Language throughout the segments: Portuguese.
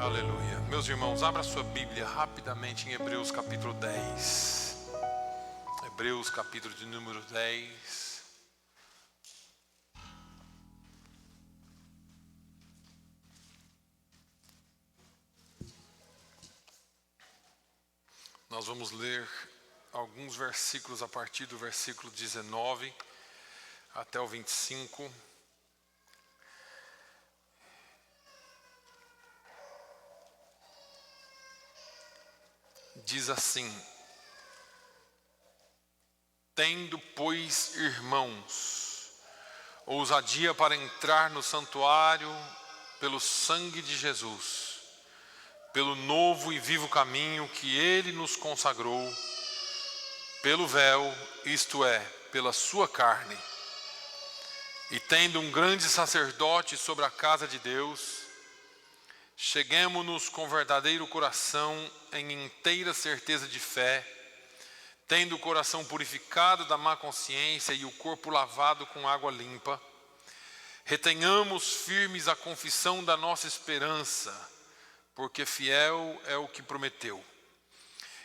Aleluia. Meus irmãos, abra sua Bíblia rapidamente em Hebreus capítulo 10. Hebreus capítulo de número 10. Nós vamos ler alguns versículos a partir do versículo 19 até o 25. Diz assim: tendo, pois, irmãos, ousadia para entrar no santuário pelo sangue de Jesus, pelo novo e vivo caminho que ele nos consagrou, pelo véu, isto é, pela sua carne, e tendo um grande sacerdote sobre a casa de Deus, cheguemo-nos com verdadeiro coração em inteira certeza de fé, tendo o coração purificado da má consciência e o corpo lavado com água limpa. Retenhamos firmes a confissão da nossa esperança, porque fiel é o que prometeu.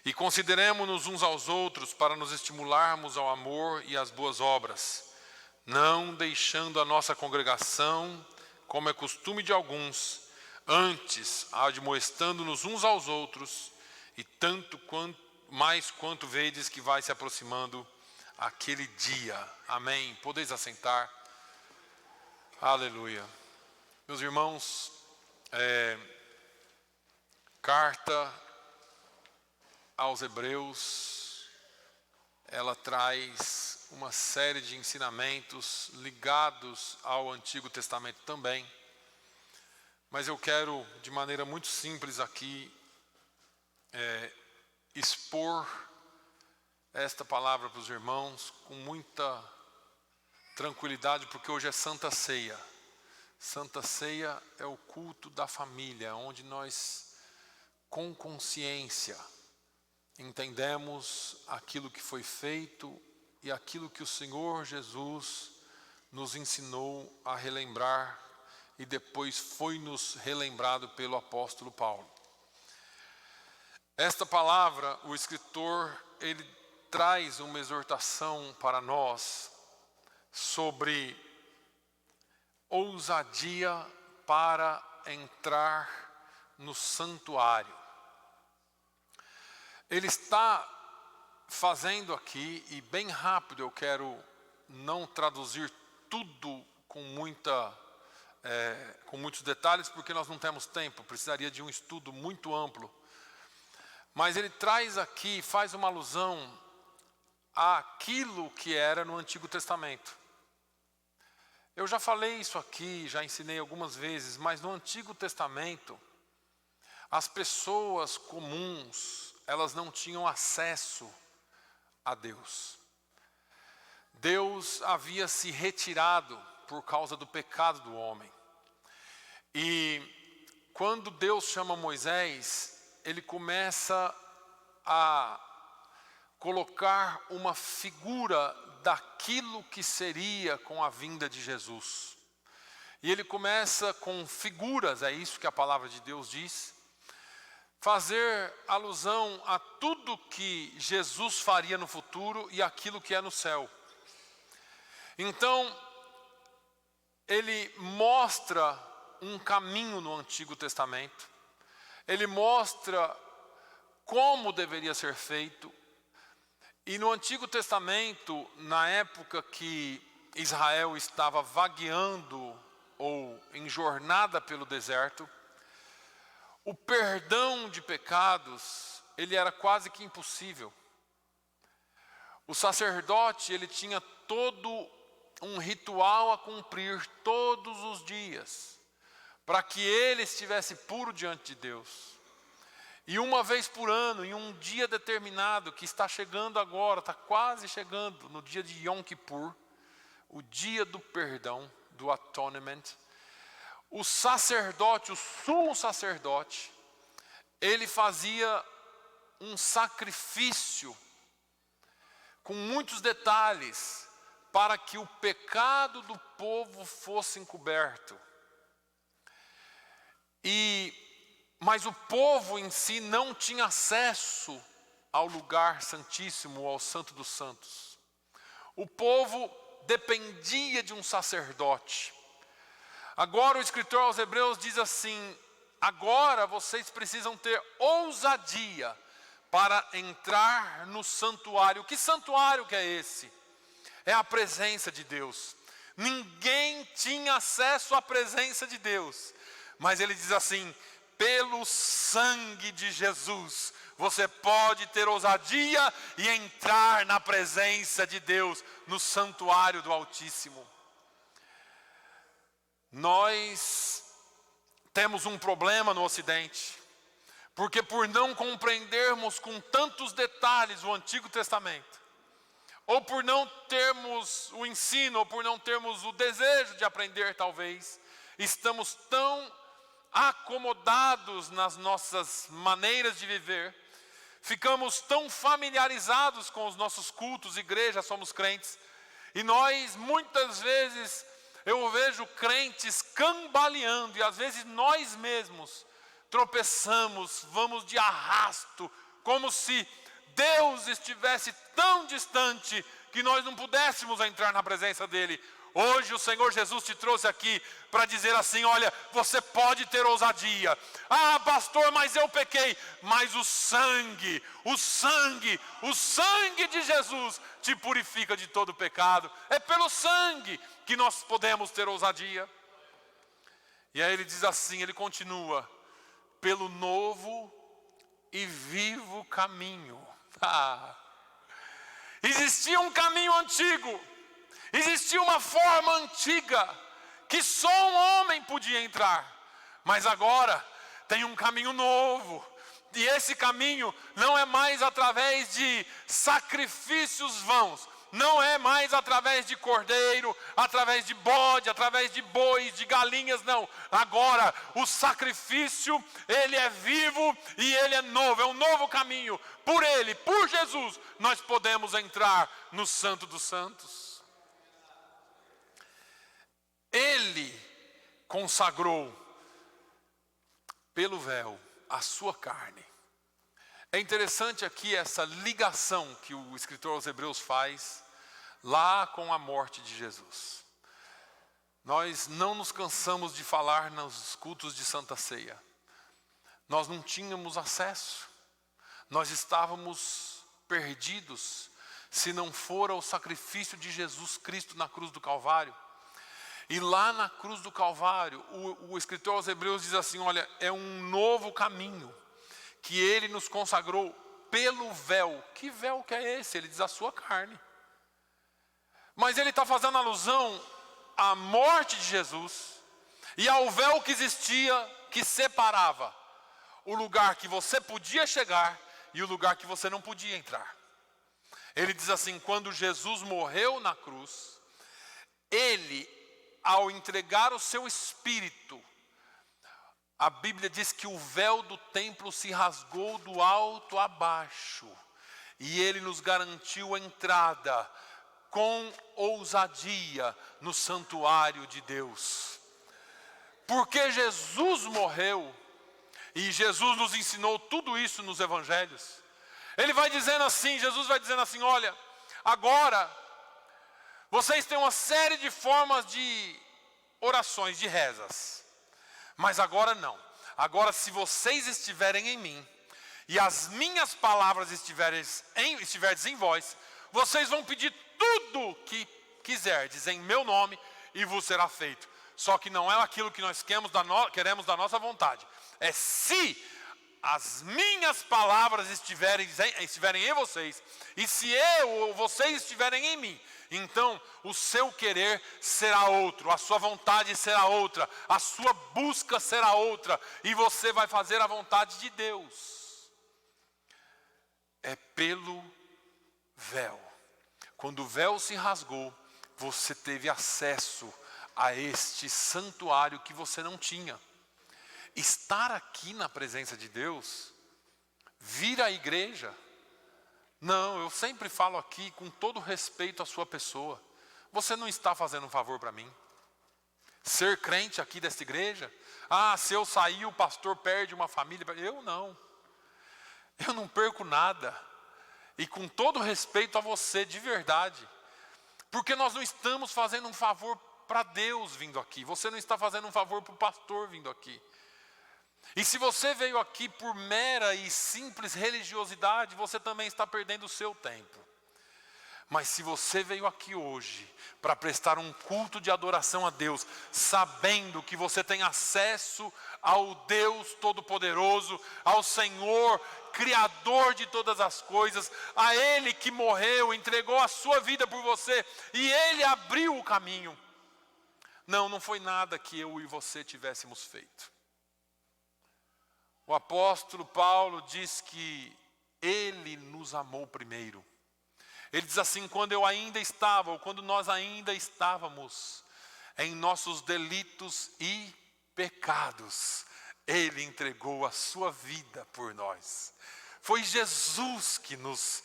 E consideremo-nos uns aos outros para nos estimularmos ao amor e às boas obras, não deixando a nossa congregação, como é costume de alguns, antes admoestando-nos uns aos outros, e tanto mais quanto vedes que vai se aproximando aquele dia. Amém. Podeis assentar. Aleluia. Meus irmãos, carta aos Hebreus, ela traz uma série de ensinamentos ligados ao Antigo Testamento também. Mas eu quero, de maneira muito simples aqui, expor esta palavra para os irmãos com muita tranquilidade, porque hoje é Santa Ceia. Santa Ceia é o culto da família, onde nós, com consciência, entendemos aquilo que foi feito e aquilo que o Senhor Jesus nos ensinou a relembrar e depois foi-nos relembrado pelo apóstolo Paulo. Esta palavra, o escritor, ele traz uma exortação para nós sobre ousadia para entrar no santuário. Ele está fazendo aqui, e bem rápido, eu quero não traduzir tudo com muitos detalhes, porque nós não temos tempo, precisaria de um estudo muito amplo. Mas ele traz aqui, faz uma alusão àquilo que era no Antigo Testamento. Eu já falei isso aqui, já ensinei algumas vezes, mas no Antigo Testamento, as pessoas comuns, elas não tinham acesso a Deus. Deus havia se retirado por causa do pecado do homem. E quando Deus chama Moisés, ele começa a colocar uma figura daquilo que seria com a vinda de Jesus. E ele começa com figuras, é isso que a palavra de Deus diz, fazer alusão a tudo que Jesus faria no futuro e aquilo que é no céu. Então, ele mostra um caminho no Antigo Testamento, ele mostra como deveria ser feito. E no Antigo Testamento, na época que Israel estava vagueando ou em jornada pelo deserto, o perdão de pecados, ele era quase que impossível. O sacerdote, ele tinha todo um ritual a cumprir todos os dias, para que ele estivesse puro diante de Deus. E uma vez por ano, em um dia determinado, que está chegando agora, está quase chegando, no dia de Yom Kippur, o dia do perdão, do atonement, o sacerdote, o sumo sacerdote, ele fazia um sacrifício com muitos detalhes para que o pecado do povo fosse encoberto. E Mas o povo em si não tinha acesso ao lugar santíssimo, ao Santo dos Santos. O povo dependia de um sacerdote. Agora o escritor aos Hebreus diz assim: agora vocês precisam ter ousadia para entrar no santuário. Que santuário que é esse? É a presença de Deus. Ninguém tinha acesso à presença de Deus. Mas ele diz assim: pelo sangue de Jesus, você pode ter ousadia e entrar na presença de Deus, no santuário do Altíssimo. Nós temos um problema no Ocidente, porque por não compreendermos com tantos detalhes o Antigo Testamento, ou por não termos o ensino, ou por não termos o desejo de aprender talvez, estamos tão acomodados nas nossas maneiras de viver, ficamos tão familiarizados com os nossos cultos, igreja, somos crentes, e nós muitas vezes, eu vejo crentes cambaleando, e às vezes nós mesmos tropeçamos, vamos de arrasto, como se Deus estivesse tão distante que nós não pudéssemos entrar na presença dEle. Hoje o Senhor Jesus te trouxe aqui para dizer assim: olha, você pode ter ousadia. Ah, pastor, mas eu pequei. Mas o sangue de Jesus te purifica de todo pecado. É pelo sangue que nós podemos ter ousadia. E aí ele diz assim, ele continua: pelo novo e vivo caminho. Existia um caminho antigo, existia uma forma antiga que só um homem podia entrar, mas agora tem um caminho novo, e esse caminho não é mais através de sacrifícios vãos, não é mais através de cordeiro, através de bode, através de bois, de galinhas, não. Agora o sacrifício, ele é vivo e ele é novo, é um novo caminho. Por ele, por Jesus, nós podemos entrar no Santo dos Santos. Ele consagrou pelo véu a sua carne. É interessante aqui essa ligação que o escritor aos Hebreus faz lá com a morte de Jesus. Nós não nos cansamos de falar nos cultos de Santa Ceia. Nós não tínhamos acesso. Nós estávamos perdidos se não fora o sacrifício de Jesus Cristo na cruz do Calvário. E lá na cruz do Calvário, o escritor aos Hebreus diz assim: olha, é um novo caminho que ele nos consagrou pelo véu. Que véu que é esse? Ele diz a sua carne. Mas ele está fazendo alusão à morte de Jesus e ao véu que existia, que separava o lugar que você podia chegar e o lugar que você não podia entrar. Ele diz assim: quando Jesus morreu na cruz, ele, ao entregar o seu espírito, a Bíblia diz que o véu do templo se rasgou do alto a baixo, e ele nos garantiu a entrada com ousadia no santuário de Deus. Porque Jesus morreu, e Jesus nos ensinou tudo isso nos evangelhos. Ele vai dizendo assim, Jesus vai dizendo assim: olha, agora vocês têm uma série de formas de orações, de rezas. Mas agora não. Agora, se vocês estiverem em mim e as minhas palavras estiverdes em vós, vocês vão pedir tudo que quiserdes em meu nome e vos será feito. Só que não é aquilo que nós queremos da nossa vontade. É se as minhas palavras estiverem em vocês, e se eu ou vocês estiverem em mim, então o seu querer será outro, a sua vontade será outra, a sua busca será outra, e você vai fazer a vontade de Deus. É pelo véu. Quando o véu se rasgou, você teve acesso a este santuário que você não tinha. Estar aqui na presença de Deus, vir à igreja, não, eu sempre falo aqui com todo respeito à sua pessoa, você não está fazendo um favor para mim. ser crente aqui desta igreja. Se eu sair, o pastor perde uma família. Eu não perco nada. E com todo respeito a você, de verdade, porque nós não estamos fazendo um favor para Deus vindo aqui. Você não está fazendo um favor para o pastor vindo aqui. E se você veio aqui por mera e simples religiosidade, você também está perdendo o seu tempo. Mas se você veio aqui hoje para prestar um culto de adoração a Deus, sabendo que você tem acesso ao Deus Todo-Poderoso, ao Senhor, Criador de todas as coisas, a Ele que morreu, entregou a sua vida por você, e Ele abriu o caminho. Não foi nada que eu e você tivéssemos feito. O apóstolo Paulo diz que Ele nos amou primeiro. Ele diz assim: quando eu ainda estava, ou quando nós ainda estávamos em nossos delitos e pecados, Ele entregou a sua vida por nós. Foi Jesus que nos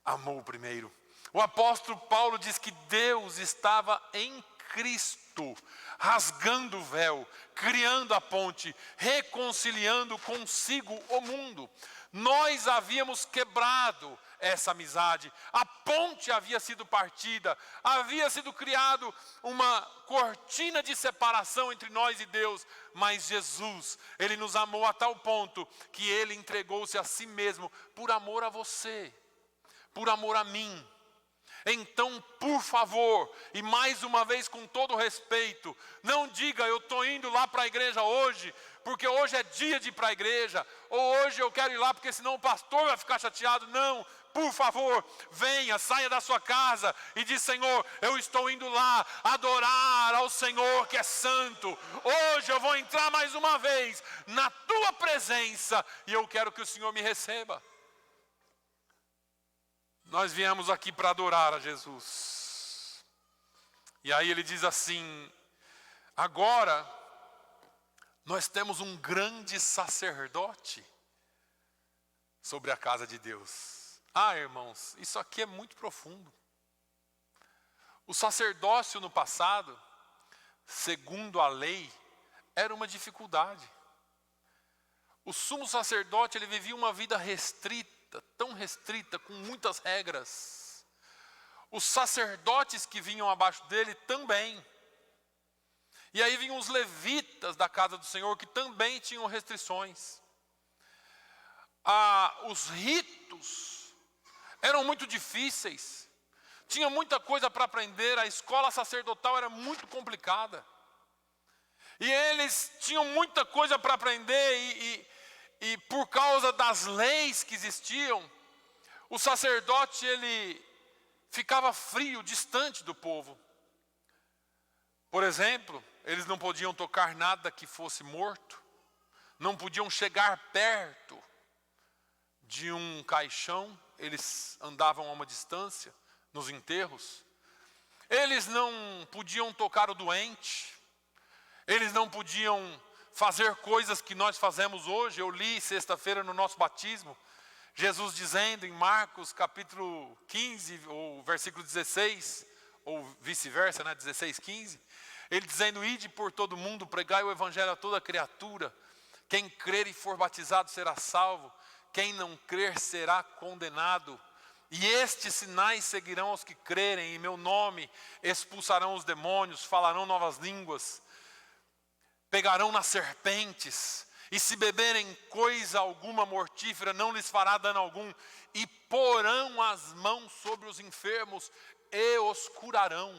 amou primeiro. O apóstolo Paulo diz que Deus estava em Cristo, rasgando o véu, criando a ponte, reconciliando consigo o mundo. Nós havíamos quebrado essa amizade, a ponte havia sido partida, havia sido criado uma cortina de separação entre nós e Deus, mas Jesus, Ele nos amou a tal ponto que Ele entregou-se a si mesmo por amor a você, por amor a mim. Então, por favor, e mais uma vez com todo respeito, não diga: eu estou indo lá para a igreja hoje, porque hoje é dia de ir para a igreja, ou hoje eu quero ir lá porque senão o pastor vai ficar chateado. Não, por favor, venha, saia da sua casa e diz: Senhor, eu estou indo lá adorar ao Senhor que é santo. Hoje eu vou entrar mais uma vez na tua presença e eu quero que o Senhor me receba. Nós viemos aqui para adorar a Jesus. E aí ele diz assim: agora nós temos um grande sacerdote sobre a casa de Deus. Irmãos, isso aqui é muito profundo. O sacerdócio no passado, segundo a lei, era uma dificuldade. O sumo sacerdote, ele vivia uma vida restrita, tão restrita, com muitas regras. Os sacerdotes que vinham abaixo dele também. E aí vinham os levitas da casa do Senhor, que também tinham restrições. Os ritos eram muito difíceis. Tinha muita coisa para aprender, a escola sacerdotal era muito complicada. E eles tinham muita coisa para aprender e por causa das leis que existiam, o sacerdote ele ficava frio, distante do povo. Por exemplo, eles não podiam tocar nada que fosse morto, não podiam chegar perto de um caixão, eles andavam a uma distância nos enterros. Eles não podiam tocar o doente, eles não podiam fazer coisas que nós fazemos hoje. Eu li sexta-feira no nosso batismo, Jesus dizendo em Marcos capítulo 15, ou versículo 16, ou vice-versa, 16, 15, ele dizendo: ide por todo mundo, pregai o evangelho a toda criatura, quem crer e for batizado será salvo, quem não crer será condenado. E estes sinais seguirão aos que crerem, em meu nome expulsarão os demônios, falarão novas línguas, pegarão nas serpentes, e se beberem coisa alguma mortífera, não lhes fará dano algum, e porão as mãos sobre os enfermos e os curarão.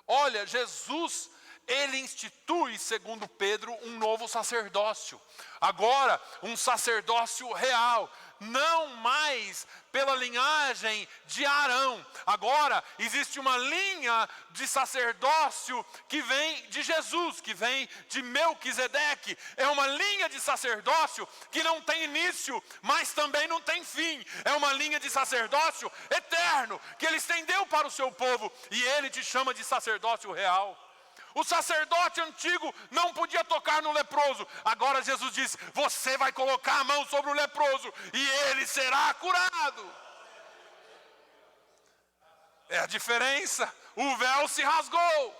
Olha, Jesus, ele institui, segundo Pedro, um novo sacerdócio. Agora, um sacerdócio real, não mais pela linhagem de Arão. Agora, existe uma linha de sacerdócio que vem de Jesus, que vem de Melquisedeque. É uma linha de sacerdócio que não tem início, mas também não tem fim. É uma linha de sacerdócio eterno, que ele estendeu para o seu povo, e ele te chama de sacerdócio real. O sacerdote antigo não podia tocar no leproso. Agora Jesus diz: você vai colocar a mão sobre o leproso e ele será curado. É a diferença. O véu se rasgou.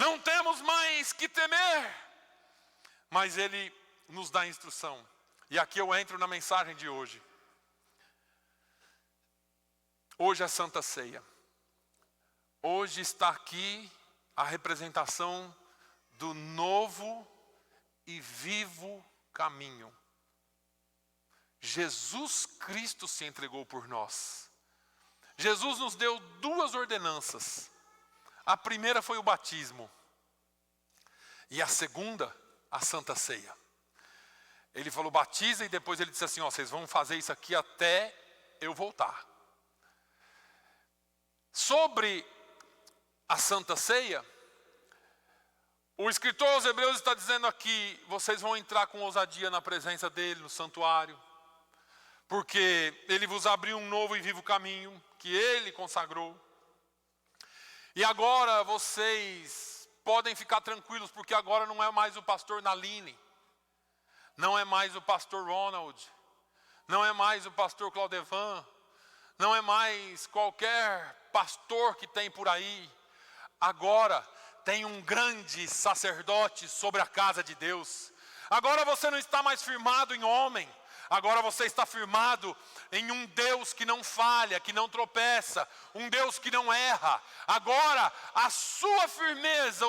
Não temos mais que temer. Mas ele nos dá instrução. E aqui eu entro na mensagem de hoje. Hoje é Santa Ceia. Hoje está aqui a representação do novo e vivo caminho. Jesus Cristo se entregou por nós. Jesus nos deu duas ordenanças. A primeira foi o batismo. E a segunda, a Santa Ceia. Ele falou batiza e depois ele disse assim, ó, vocês vão fazer isso aqui até eu voltar. Sobre a Santa Ceia, o escritor aos Hebreus está dizendo aqui, vocês vão entrar com ousadia na presença dele, no santuário, porque ele vos abriu um novo e vivo caminho, que ele consagrou. E agora vocês podem ficar tranquilos, porque agora não é mais o pastor Naline, não é mais o pastor Ronald, não é mais o pastor Claudevan, não é mais qualquer pastor que tem por aí. Agora tem um grande sacerdote sobre a casa de Deus. Agora você não está mais firmado em homem. Agora você está firmado em um Deus que não falha, que não tropeça, um Deus que não erra. Agora a sua firmeza,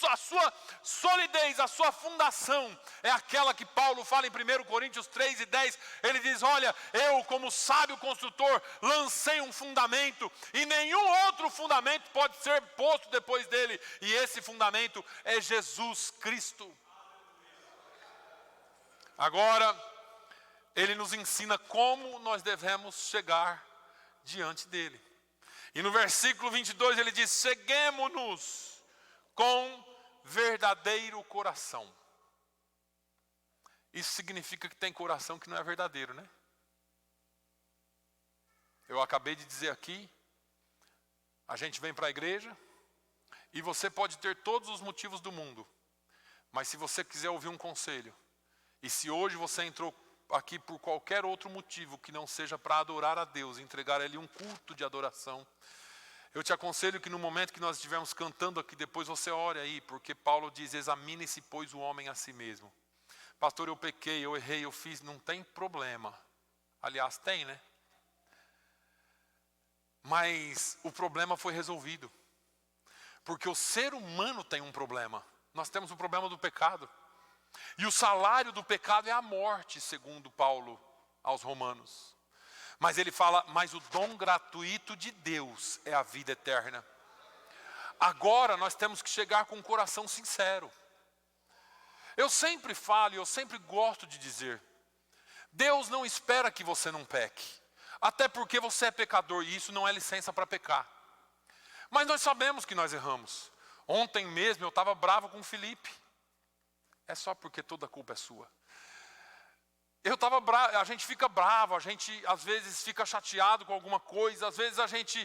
a sua solidez, a sua fundação é aquela que Paulo fala em 1 Coríntios 3:10. Ele diz, olha, eu como sábio construtor lancei um fundamento e nenhum outro fundamento pode ser posto depois dele. E esse fundamento é Jesus Cristo. Agora ele nos ensina como nós devemos chegar diante dele. E no versículo 22 ele diz, cheguemo-nos com verdadeiro coração. Isso significa que tem coração que não é verdadeiro, né? Eu acabei de dizer aqui, a gente vem para a igreja e você pode ter todos os motivos do mundo. Mas se você quiser ouvir um conselho, e se hoje você entrou aqui por qualquer outro motivo que não seja para adorar a Deus, entregar a Ele um culto de adoração, eu te aconselho que no momento que nós estivermos cantando aqui, depois você ore aí, porque Paulo diz, examine-se pois o homem a si mesmo. Pastor, eu pequei, eu errei, eu fiz, não tem problema. Aliás, tem, né? Mas o problema foi resolvido. Porque o ser humano tem um problema. Nós temos o problema do pecado. E o salário do pecado é a morte, segundo Paulo aos Romanos. Mas ele fala, mas o dom gratuito de Deus é a vida eterna. Agora nós temos que chegar com um coração sincero. Eu sempre falo e eu sempre gosto de dizer, Deus não espera que você não peque. Até porque você é pecador e isso não é licença para pecar. Mas nós sabemos que nós erramos. Ontem mesmo eu estava bravo com o Felipe. É só porque toda a culpa é sua. Eu estava bravo, a gente fica bravo, a gente às vezes fica chateado com alguma coisa, às vezes a gente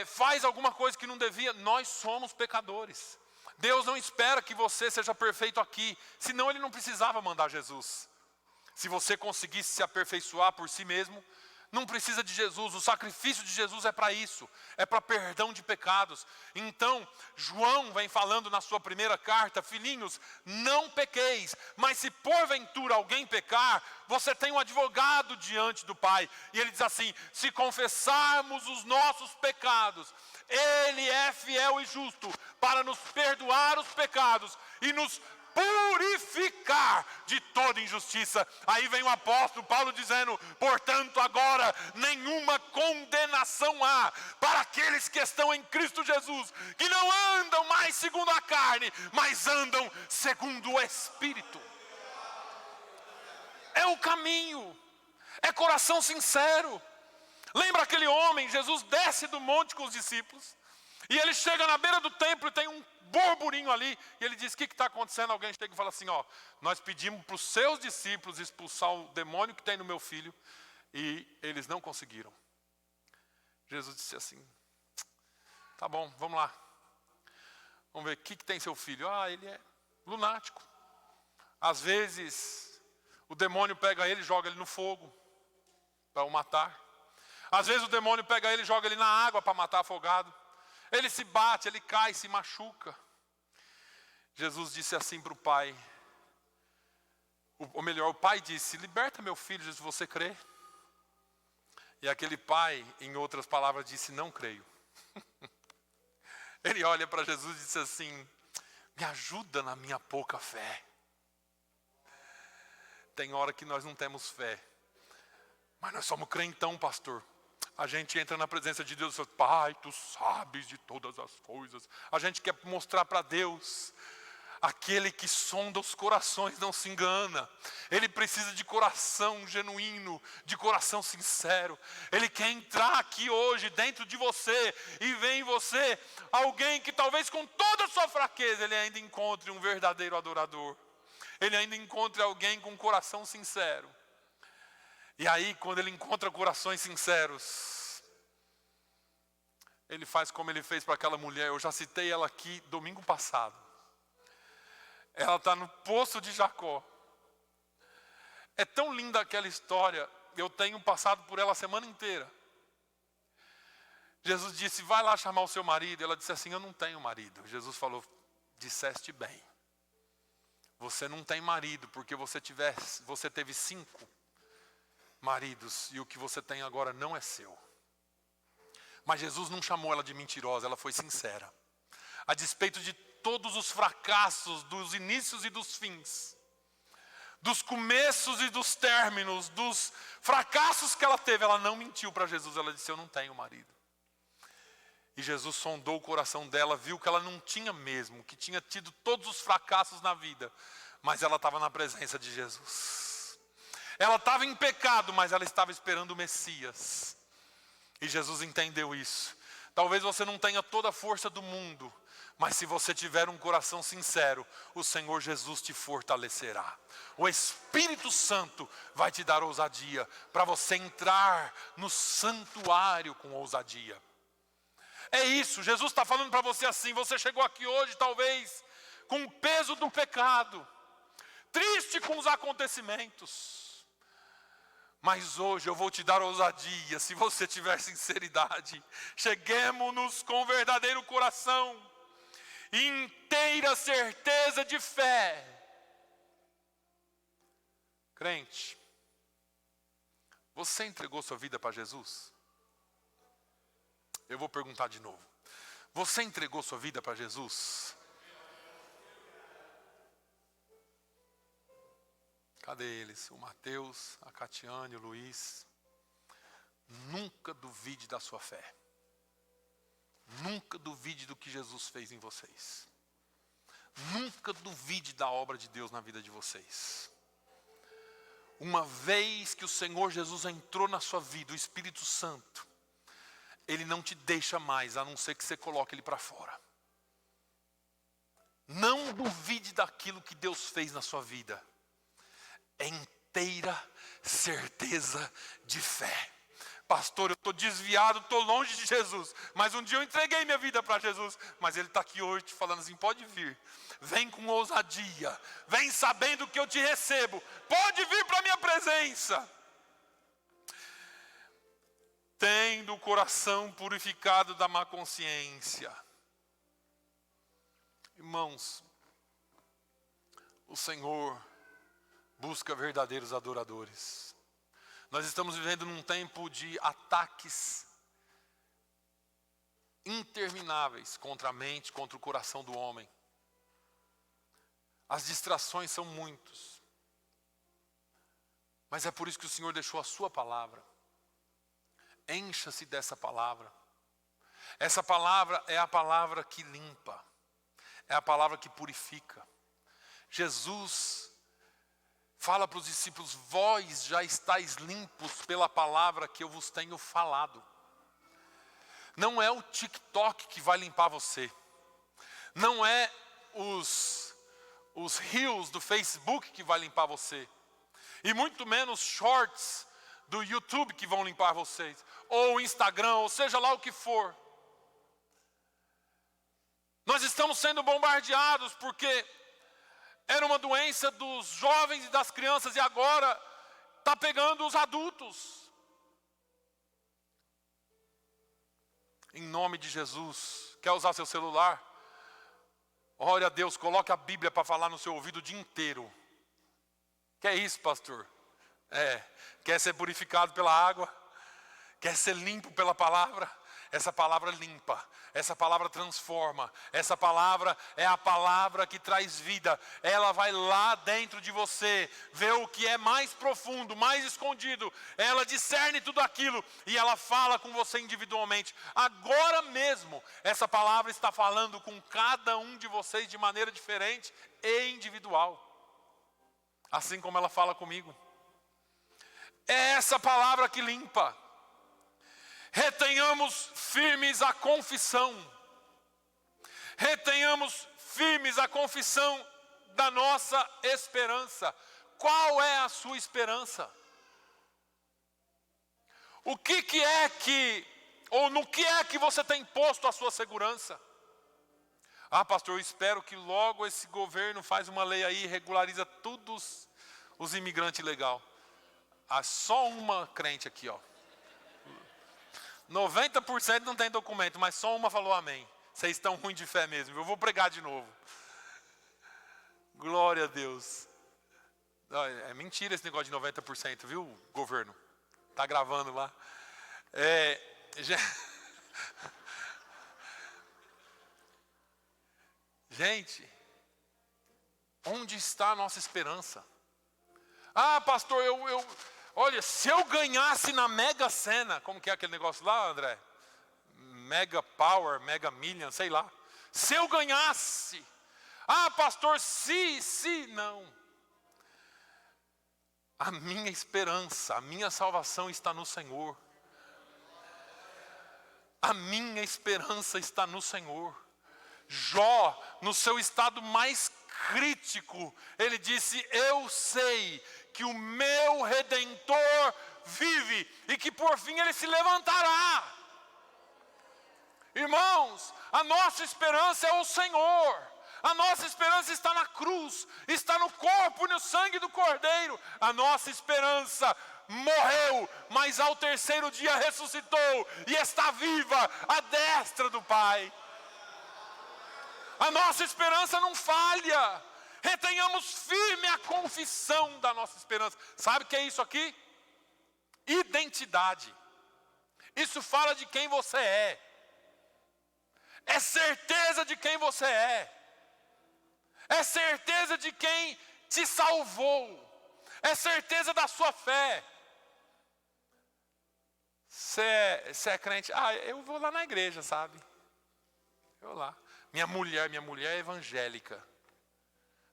faz alguma coisa que não devia. Nós somos pecadores. Deus não espera que você seja perfeito aqui, senão Ele não precisava mandar Jesus. Se você conseguisse se aperfeiçoar por si mesmo, não precisa de Jesus. O sacrifício de Jesus é para isso, é para perdão de pecados. Então, João vem falando na sua primeira carta, filhinhos, não pequeis, mas se porventura alguém pecar, você tem um advogado diante do Pai. E ele diz assim, se confessarmos os nossos pecados, Ele é fiel e justo para nos perdoar os pecados e nos purificar de toda injustiça. Aí vem o apóstolo Paulo dizendo, portanto agora nenhuma condenação há para aqueles que estão em Cristo Jesus, que não andam mais segundo a carne, mas andam segundo o Espírito. É o caminho, é coração sincero. Lembra aquele homem, Jesus desce do monte com os discípulos, e ele chega na beira do templo e tem um burburinho ali, e ele diz, o que está acontecendo? Alguém chega e fala assim, ó, nós pedimos para os seus discípulos expulsar o demônio que tem no meu filho, e eles não conseguiram. Jesus disse assim, tá bom, vamos lá. Vamos ver, o que tem seu filho? Ah, ele é lunático. Às vezes, o demônio pega ele e joga ele no fogo, para o matar. Às vezes o demônio pega ele e joga ele na água para matar afogado. Ele se bate, ele cai, se machuca. Jesus disse assim para o pai, ou melhor, o pai disse: liberta meu filho, Jesus, você crê? E aquele pai, em outras palavras, disse: não creio. Ele olha para Jesus e disse assim: me ajuda na minha pouca fé. Tem hora que nós não temos fé, mas nós somos crentão, pastor. A gente entra na presença de Deus e fala: Pai, tu sabes de todas as coisas. A gente quer mostrar para Deus. Aquele que sonda os corações não se engana. Ele precisa de coração genuíno, de coração sincero. Ele quer entrar aqui hoje dentro de você e ver em você alguém que talvez com toda a sua fraqueza ele ainda encontre um verdadeiro adorador. Ele ainda encontre alguém com um coração sincero. E aí, quando ele encontra corações sinceros, ele faz como ele fez para aquela mulher. Eu já citei ela aqui domingo passado. Ela está no poço de Jacó. É tão linda aquela história. Eu tenho passado por ela a semana inteira. Jesus disse: vai lá chamar o seu marido. Ela disse assim: eu não tenho marido. Jesus falou: disseste bem. Você não tem marido porque você teve 5 maridos. E o que você tem agora não é seu. Mas Jesus não chamou ela de mentirosa. Ela foi sincera. A despeito de todos os fracassos, dos inícios e dos fins, dos começos e dos términos, dos fracassos que ela teve, ela não mentiu para Jesus. Ela disse: eu não tenho marido. E Jesus sondou o coração dela, viu que ela não tinha mesmo, que tinha tido todos os fracassos na vida, mas ela estava na presença de Jesus. Ela estava em pecado, mas ela estava esperando o Messias. E Jesus entendeu isso. Talvez você não tenha toda a força do mundo, mas se você tiver um coração sincero, o Senhor Jesus te fortalecerá. O Espírito Santo vai te dar ousadia para você entrar no santuário com ousadia. É isso, Jesus está falando para você assim. Você chegou aqui hoje talvez com o peso do pecado, triste com os acontecimentos. Mas hoje eu vou te dar ousadia, se você tiver sinceridade. Cheguemos-nos com verdadeiro coração, inteira certeza de fé. Crente, você entregou sua vida para Jesus? Eu vou perguntar de novo. Você entregou sua vida para Jesus? Cadê eles? O Mateus, a Catiane, o Luiz. Nunca duvide da sua fé. Nunca duvide do que Jesus fez em vocês. Nunca duvide da obra de Deus na vida de vocês. Uma vez que o Senhor Jesus entrou na sua vida, o Espírito Santo, Ele não te deixa mais, a não ser que você coloque Ele para fora. Não duvide daquilo que Deus fez na sua vida. É inteira certeza de fé. Pastor, eu estou desviado, estou longe de Jesus, mas um dia eu entreguei minha vida para Jesus, mas Ele está aqui hoje te falando assim: pode vir, vem com ousadia, vem sabendo que eu te recebo, pode vir para a minha presença. Tendo o coração purificado da má consciência. Irmãos, o Senhor busca verdadeiros adoradores. Nós estamos vivendo num tempo de ataques intermináveis contra a mente, contra o coração do homem. As distrações são muitas. Mas é por isso que o Senhor deixou a sua palavra. Encha-se dessa palavra. Essa palavra é a palavra que limpa. É a palavra que purifica. Jesus fala para os discípulos: vós já estáis limpos pela palavra que eu vos tenho falado. Não é o TikTok que vai limpar você. Não é os reels do Facebook que vai limpar você. E muito menos shorts do YouTube que vão limpar vocês. Ou o Instagram, ou seja lá o que for. Nós estamos sendo bombardeados porque era uma doença dos jovens e das crianças e agora está pegando os adultos. Em nome de Jesus, quer usar seu celular? Ore a Deus, coloque a Bíblia para falar no seu ouvido o dia inteiro. Que é isso, pastor? Quer ser purificado pela água? Quer ser limpo pela palavra? Essa palavra limpa, essa palavra transforma, essa palavra é a palavra que traz vida. Ela vai lá dentro de você, vê o que é mais profundo, mais escondido. Ela discerne tudo aquilo e ela fala com você individualmente. Agora mesmo, essa palavra está falando com cada um de vocês de maneira diferente e individual. Assim como ela fala comigo. É essa palavra que limpa. Retenhamos firmes a confissão. Retenhamos firmes a confissão da nossa esperança. Qual é a sua esperança? O que é que, ou no que é que você tem posto a sua segurança? Ah, pastor, eu espero que logo esse governo faz uma lei aí e regulariza todos os imigrantes ilegais. Ah, só uma crente aqui, ó. 90% não tem documento, mas só uma falou amém. Vocês estão ruins de fé mesmo, eu vou pregar de novo. Glória a Deus. É mentira esse negócio de 90%, viu, governo? Está gravando lá. Gente, onde está a nossa esperança? Ah, pastor, olha, se eu ganhasse na Mega Sena, como que é aquele negócio lá, André? Mega Power, Mega Million, sei lá. Se eu ganhasse. Ah, pastor, se, não. A minha esperança, a minha salvação está no Senhor. A minha esperança está no Senhor. Jó, no seu estado mais crítico, ele disse: eu sei que o meu Redentor vive e que por fim ele se levantará. Irmãos, a nossa esperança é o Senhor. A nossa esperança está na cruz, está no corpo e no sangue do Cordeiro. A nossa esperança morreu, mas ao terceiro dia ressuscitou e está viva à destra do Pai. A nossa esperança não falha. Retenhamos firme a confissão da nossa esperança. Sabe o que é isso aqui? Identidade. Isso fala de quem você é. É certeza de quem você é. É certeza de quem te salvou. É certeza da sua fé. Você é crente? Ah, eu vou lá na igreja, sabe? Eu vou lá. Minha mulher é evangélica.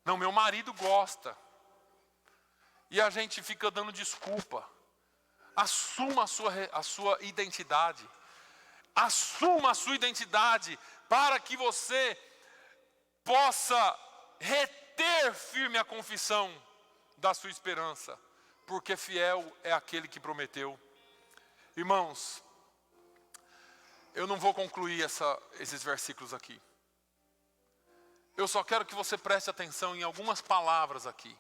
Não, meu marido gosta. E a gente fica dando desculpa. Assuma a sua identidade. Assuma a sua identidade para que você possa reter firme a confissão da sua esperança. Porque fiel é aquele que prometeu. Irmãos, eu não vou concluir esses versículos aqui. Eu só quero que você preste atenção em algumas palavras aqui.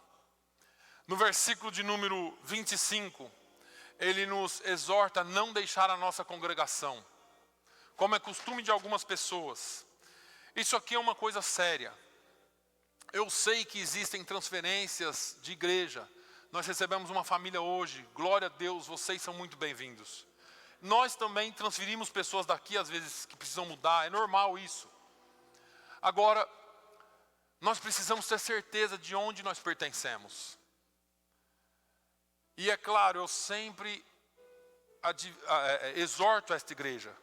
No versículo de número 25, ele nos exorta a não deixar a nossa congregação, como é costume de algumas pessoas. Isso aqui é uma coisa séria. Eu sei que existem transferências de igreja. Nós recebemos uma família hoje, glória a Deus, vocês são muito bem-vindos. Nós também transferimos pessoas daqui, às vezes, que precisam mudar, é normal isso. Agora, nós precisamos ter certeza de onde nós pertencemos. E é claro, eu sempre exorto esta igreja,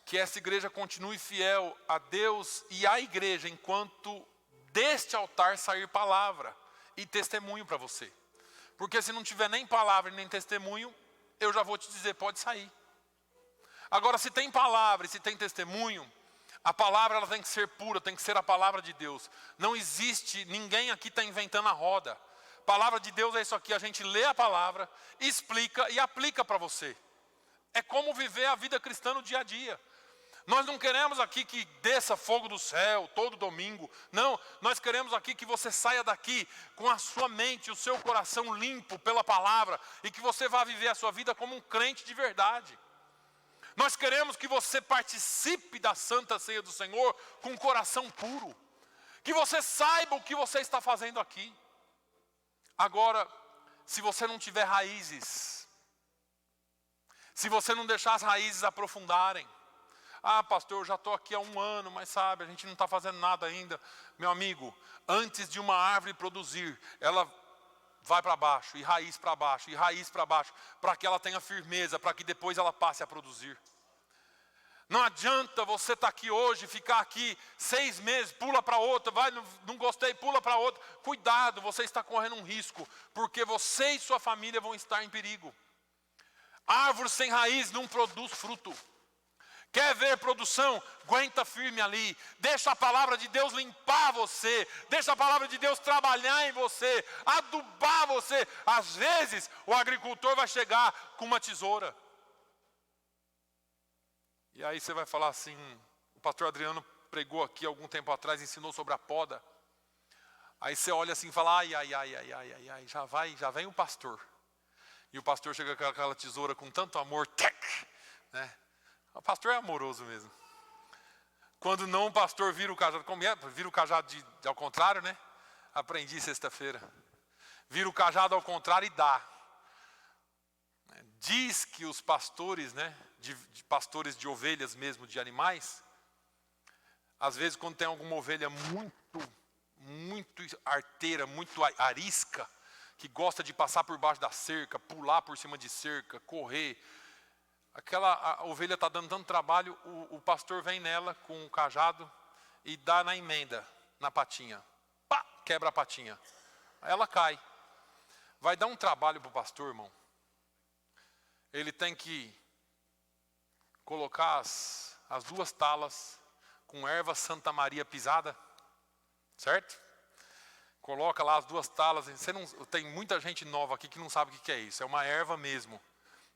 que essa igreja continue fiel a Deus e à igreja, enquanto deste altar sair palavra e testemunho para você. Porque se não tiver nem palavra nem testemunho, eu já vou te dizer, pode sair. Agora, se tem palavra e se tem testemunho, a palavra ela tem que ser pura, tem que ser a palavra de Deus. Não existe, ninguém aqui está inventando a roda. Palavra de Deus é isso aqui, a gente lê a palavra, explica e aplica para você. É como viver a vida cristã no dia a dia. Nós não queremos aqui que desça fogo do céu todo domingo. Não, nós queremos aqui que você saia daqui com a sua mente, o seu coração limpo pela palavra e que você vá viver a sua vida como um crente de verdade. Nós queremos que você participe da Santa Ceia do Senhor com um coração puro, Que você saiba o que você está fazendo aqui. Agora, se você não tiver raízes, se você não deixar as raízes aprofundarem, ah, pastor, eu já estou aqui há 1 ano, mas sabe, a gente não está fazendo nada ainda. Meu amigo, antes de uma árvore produzir, ela vai para baixo, e raiz para baixo, e raiz para baixo, para que ela tenha firmeza, para que depois ela passe a produzir. Não adianta você estar aqui hoje, ficar aqui 6 meses, pula para outra, vai, não gostei, pula para outra. Cuidado, você está correndo um risco, porque você e sua família vão estar em perigo. Árvore sem raiz não produz fruto. Quer ver produção? Aguenta firme ali. Deixa a palavra de Deus limpar você. Deixa a palavra de Deus trabalhar em você. Adubar você. Às vezes o agricultor vai chegar com uma tesoura. E aí você vai falar assim, o pastor Adriano pregou aqui algum tempo atrás, ensinou sobre a poda. Aí você olha assim e fala, ai, já vem o pastor. E o pastor chega com aquela tesoura com tanto amor, né? O pastor é amoroso mesmo. Quando não, o pastor vira o cajado, como é? Vira o cajado ao contrário, né? Aprendi sexta-feira. Vira o cajado ao contrário e dá. Diz que os pastores, né? De pastores de ovelhas mesmo, de animais, às vezes quando tem alguma ovelha muito arteira, muito arisca, que gosta de passar por baixo da cerca, pular por cima de cerca, correr, a ovelha está dando tanto trabalho, o pastor vem nela com o cajado e dá na emenda, na patinha. Pá, quebra a patinha. Aí ela cai. Vai dar um trabalho para o pastor, irmão. Ele tem que colocar as 2 talas com erva Santa Maria pisada, certo? Coloca lá as 2 talas. Tem muita gente nova aqui que não sabe o que é isso. É uma erva mesmo.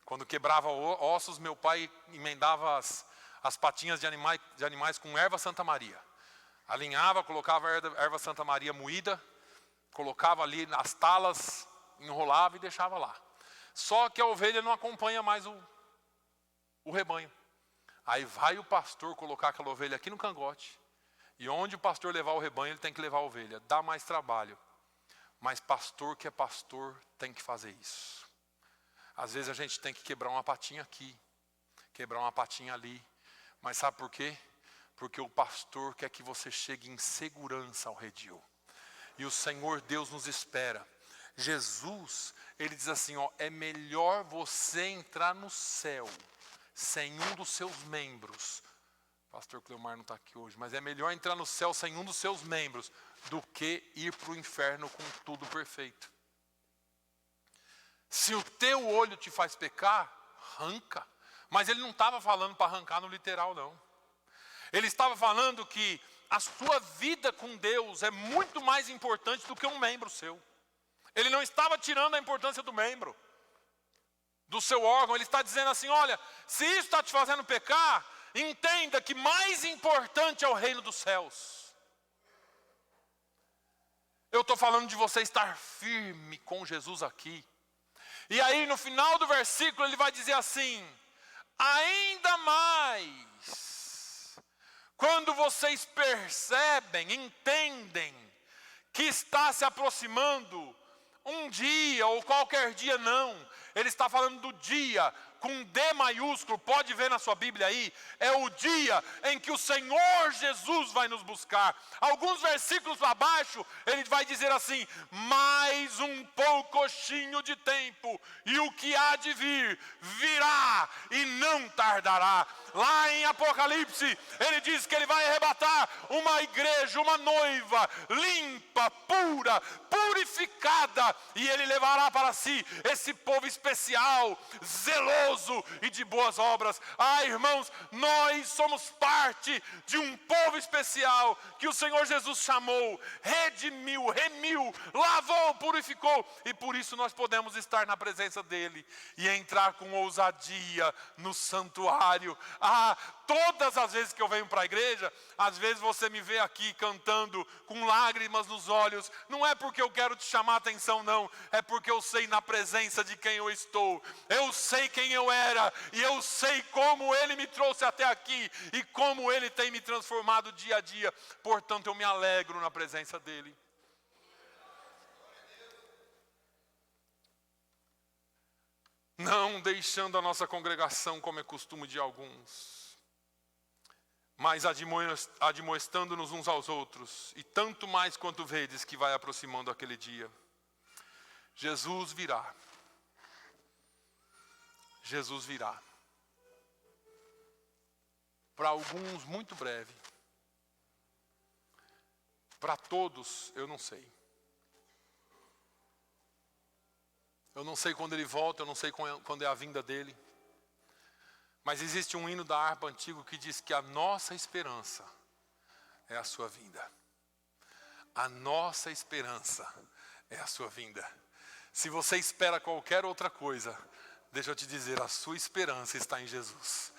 Quando quebrava ossos, meu pai emendava as patinhas de animais com erva Santa Maria. Alinhava, colocava erva Santa Maria moída, colocava ali nas talas, enrolava e deixava lá. Só que a ovelha não acompanha mais o rebanho. Aí vai o pastor colocar aquela ovelha aqui no cangote. E onde o pastor levar o rebanho, ele tem que levar a ovelha. Dá mais trabalho. Mas pastor que é pastor tem que fazer isso. Às vezes a gente tem que quebrar uma patinha aqui, quebrar uma patinha ali. Mas sabe por quê? Porque o pastor quer que você chegue em segurança ao redil. E o Senhor Deus nos espera. Jesus, ele diz assim, ó, é melhor você entrar no céu sem um dos seus membros. O pastor Cleomar não está aqui hoje, mas é melhor entrar no céu sem um dos seus membros do que ir para o inferno com tudo perfeito. Se o teu olho te faz pecar, arranca. Mas ele não estava falando para arrancar no literal, não. Ele estava falando que a sua vida com Deus é muito mais importante do que um membro seu. Ele não estava tirando a importância do membro, do seu órgão. Ele está dizendo assim, olha, se isso está te fazendo pecar, entenda que mais importante é o reino dos céus. Eu estou falando de você estar firme com Jesus aqui. E aí no final do versículo ele vai dizer assim, ainda mais, quando vocês percebem, entendem, que está se aproximando um dia ou qualquer dia não, ele está falando do dia com D maiúsculo, pode ver na sua Bíblia aí, é o dia em que o Senhor Jesus vai nos buscar. Alguns versículos abaixo, ele vai dizer assim, mais um poucochinho de tempo, e o que há de vir, virá e não tardará. Lá em Apocalipse, ele diz que ele vai arrebatar uma igreja, uma noiva, limpa, pura, purificada, e ele levará para si esse povo especial, zeloso e de boas obras. Ah, irmãos, nós somos parte de um povo especial que o Senhor Jesus chamou, redimiu, remiu, lavou, purificou, e por isso nós podemos estar na presença dele e entrar com ousadia no santuário. Ah, todas as vezes que eu venho para a igreja, às vezes você me vê aqui cantando com lágrimas nos olhos, não é porque eu quero te chamar a atenção não, é porque eu sei na presença de quem eu estou. Eu sei quem eu era e eu sei como Ele me trouxe até aqui e como Ele tem me transformado dia a dia. Portanto, eu me alegro na presença dEle. Não deixando a nossa congregação como é costume de alguns, mas admoestando-nos uns aos outros, e tanto mais quanto vedes que vai aproximando aquele dia. Jesus virá. Jesus virá. Para alguns muito breve. Para todos eu não sei. Eu não sei quando Ele volta, eu não sei quando é a vinda dEle. Mas existe um hino da harpa antigo que diz que a nossa esperança é a sua vinda. A nossa esperança é a sua vinda. Se você espera qualquer outra coisa, deixa eu te dizer, a sua esperança está em Jesus.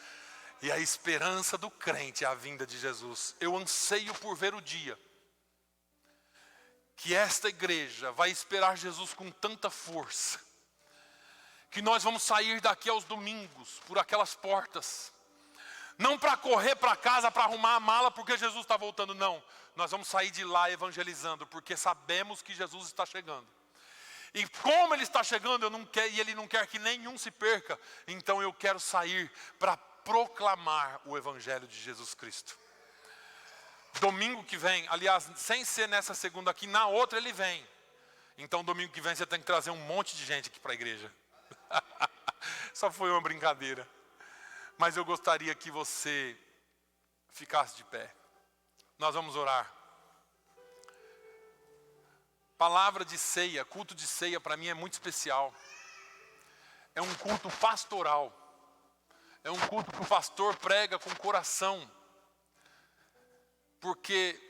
E a esperança do crente é a vinda de Jesus. Eu anseio por ver o dia que esta igreja vai esperar Jesus com tanta força, que nós vamos sair daqui aos domingos, por aquelas portas, não para correr para casa, para arrumar a mala, porque Jesus está voltando, não. Nós vamos sair de lá evangelizando, porque sabemos que Jesus está chegando. E como Ele está chegando, e Ele não quer que nenhum se perca, então eu quero sair para proclamar o Evangelho de Jesus Cristo. Domingo que vem, aliás, sem ser nessa segunda aqui, na outra Ele vem. Então domingo que vem você tem que trazer um monte de gente aqui para a igreja. Só foi uma brincadeira. Mas eu gostaria que você ficasse de pé. Nós vamos orar. Palavra de ceia, culto de ceia para mim é muito especial. É um culto pastoral. É um culto que o pastor prega com coração. Porque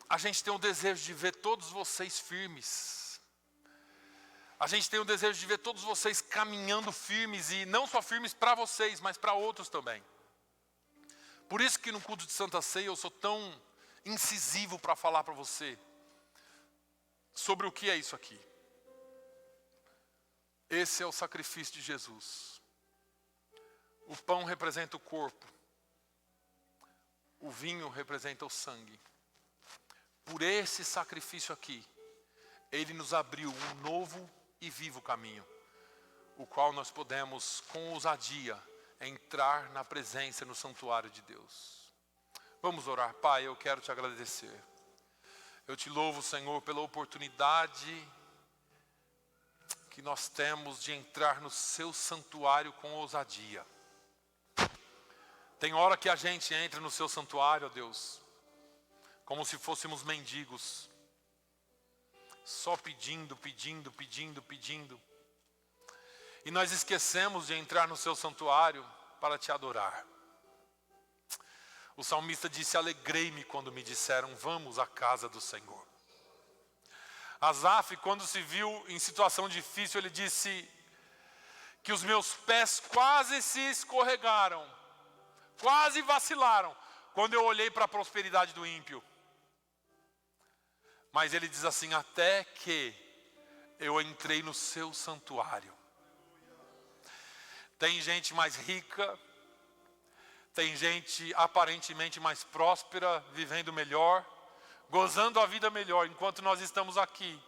a gente tem o desejo de ver todos vocês firmes. A gente tem o desejo de ver todos vocês caminhando firmes, e não só firmes para vocês, mas para outros também. Por isso que no culto de Santa Ceia eu sou tão incisivo para falar para você sobre o que é isso aqui. Esse é o sacrifício de Jesus. O pão representa o corpo. O vinho representa o sangue. Por esse sacrifício aqui, Ele nos abriu um novo e vivo caminho, o qual nós podemos, com ousadia, entrar na presença, no santuário de Deus. Vamos orar. Pai, eu quero te agradecer. Eu te louvo, Senhor, pela oportunidade que nós temos de entrar no seu santuário com ousadia. Tem hora que a gente entra no seu santuário, ó Deus, como se fôssemos mendigos, só pedindo, pedindo, pedindo, pedindo. E nós esquecemos de entrar no seu santuário para te adorar. O salmista disse: alegrei-me quando me disseram, vamos à casa do Senhor. Asaf, quando se viu em situação difícil, ele disse que os meus pés quase se escorregaram, quase vacilaram, quando eu olhei para a prosperidade do ímpio. Mas ele diz assim: até que eu entrei no seu santuário. Tem gente mais rica, tem gente aparentemente mais próspera, vivendo melhor, gozando a vida melhor, enquanto nós estamos aqui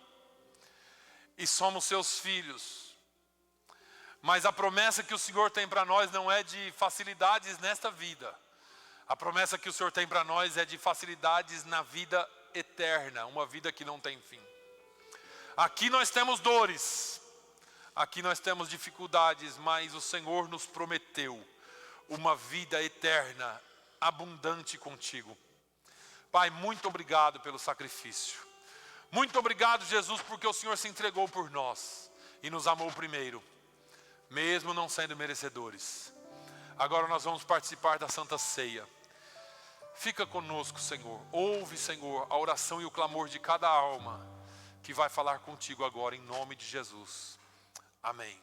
e somos seus filhos. Mas a promessa que o Senhor tem para nós não é de facilidades nesta vida. A promessa que o Senhor tem para nós é de facilidades na vida eterna, uma vida que não tem fim. Aqui nós temos dores, aqui nós temos dificuldades, mas o Senhor nos prometeu uma vida eterna, abundante contigo. Pai, muito obrigado pelo sacrifício. Muito obrigado, Jesus, porque o Senhor se entregou por nós e nos amou primeiro, mesmo não sendo merecedores. Agora nós vamos participar da Santa Ceia. Fica conosco, Senhor. Ouve, Senhor, a oração e o clamor de cada alma que vai falar contigo agora, em nome de Jesus. Amém.